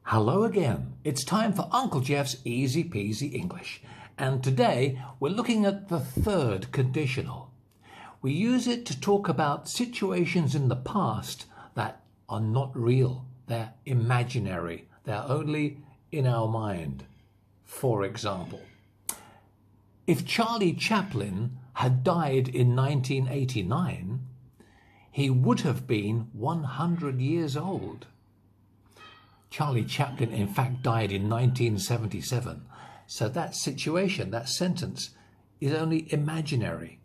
Hello again. It's time for Uncle Geoff's Easy-Peasy English. And today we're looking at the third conditional. We use it to talk about situations in the past that are not real. They're imaginary. They're only in our mind. For example, if Charlie Chaplin had died in 1989, he would have been 100 years old. Charlie Chaplin, in fact, died in 1977. So that situation, that sentence, is only imaginary.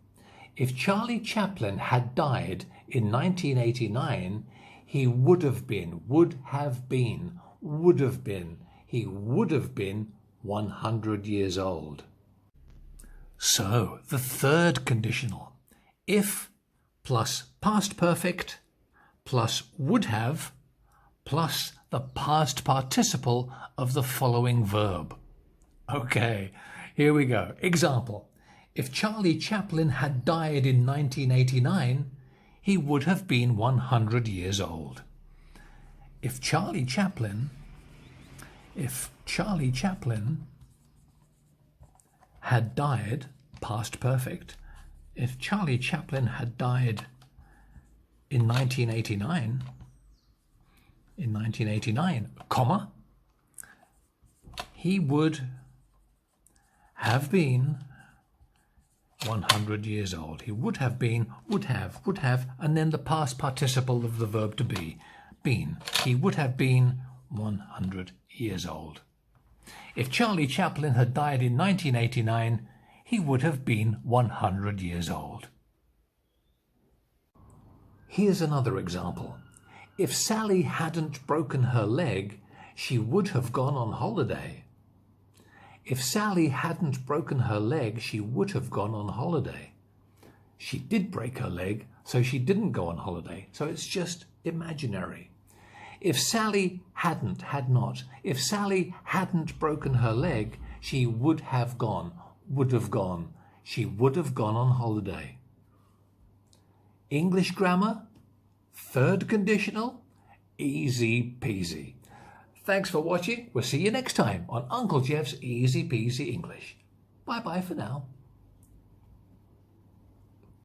If Charlie Chaplin had died in 1989, he would have been 100 years old. So, the third conditional. If plus past perfect plus would have plus the past participle of the following verb. Okay, here we go. Example. If Charlie Chaplin had died in 1989, he would have been 100 years old. If Charlie Chaplin had died, past perfect, if Charlie Chaplin had died in 1989, comma, he would have been 100 years old. He would have been, would have, and then the past participle of the verb to be, been. He would have been 100 years old. If Charlie Chaplin had died in 1989, he would have been 100 years old. Here's another example. If Sally hadn't broken her leg, she would have gone on holiday. If Sally hadn't broken her leg, she would have gone on holiday. She did break her leg, so she didn't go on holiday. So it's just imaginary. If Sally hadn't broken her leg, she would have gone. She would have gone on holiday. English grammar, third conditional, easy peasy. Thanks for watching. We'll see you next time on Uncle Geoff's Easy Peasy English. Bye-bye for now.